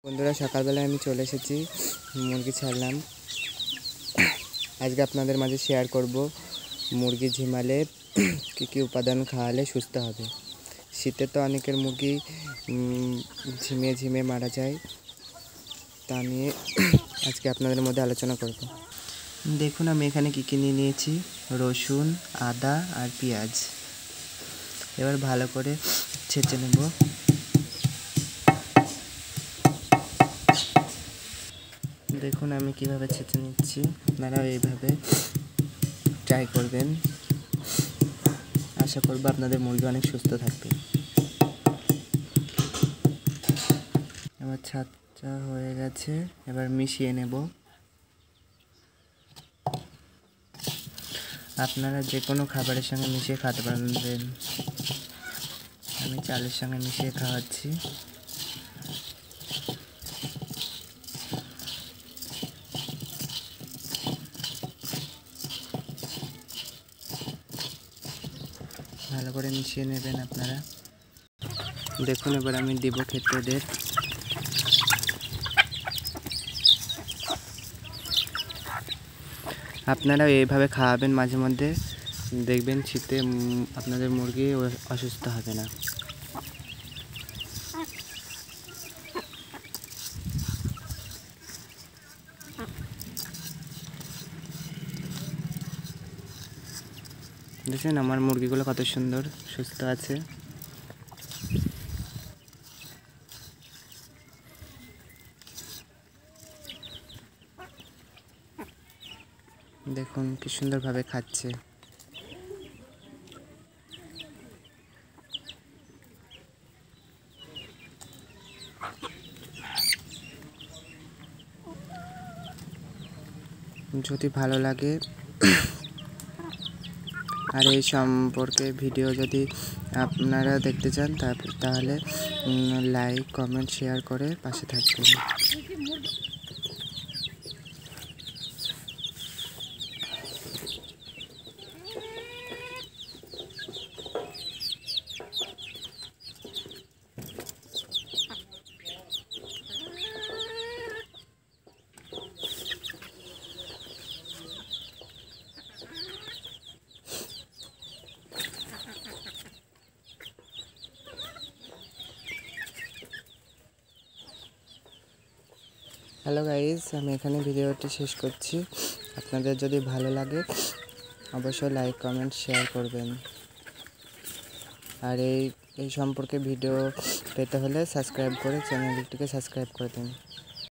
বন্ধুরা, সকালবেলায় আমি চলে এসেছি, মুরগি ছাড়লাম। আজকে আপনাদের মাঝে শেয়ার করব মুরগি ঝিমালে কী কী উপাদান খাওয়ালে সুস্থ হবে। শীতে তো অনেকের মুরগি ঝিমিয়ে ঝিমিয়ে মারা যায়, তা নিয়ে আজকে আপনাদের মধ্যে আলোচনা করব। দেখুন আমি এখানে কী কী নিয়ে নিয়েছি: রসুন, আদা আর পেঁয়াজ। এবার ভালো করে ছেঁচে নেব। দেখুন আমি কিভাবে ছেঁচে নিচ্ছি, আপনারাও এইভাবে ট্রাই করবেন। আশা করব আপনাদের মুরগি অনেক সুস্থ থাকবে। এবার ছাঁচা হয়ে গেছে, এবার মিশিয়ে নেব। আপনারা যে কোনো খাবারের সঙ্গে মিশিয়ে খেতে পারবেন। আমি চালের সঙ্গে মিশিয়ে খাওয়াচ্ছি। ভালো করে মিশিয়ে নেবেন আপনারা। দেখুন এবার আমি দিব খেতে ওদের। আপনারা এইভাবে খাওয়াবেন মাঝে মধ্যে, দেখবেন শীতে আপনাদের মুরগি অসুস্থ হবে না। দেখছেন আমার মুরগিগুলো কত সুন্দর সুস্থ আছে। দেখুন কি সুন্দরভাবে খাচ্ছে। যদি ভালো লাগে আর এই সম্পর্কে ভিডিও যদি আপনারা দেখতে চান তাহলে লাইক, কমেন্ট, শেয়ার করে পাশে থাকবেন। হ্যালো গাইজ, আমি এখানে ভিডিওটি শেষ করছি। আপনাদের যদি ভালো লাগে অবশ্যই লাইক, কমেন্ট, শেয়ার করবেন। আর এই সম্পর্কে ভিডিও পেতে হলে সাবস্ক্রাইব করে চ্যানেলটিকে সাবস্ক্রাইব করে দিন।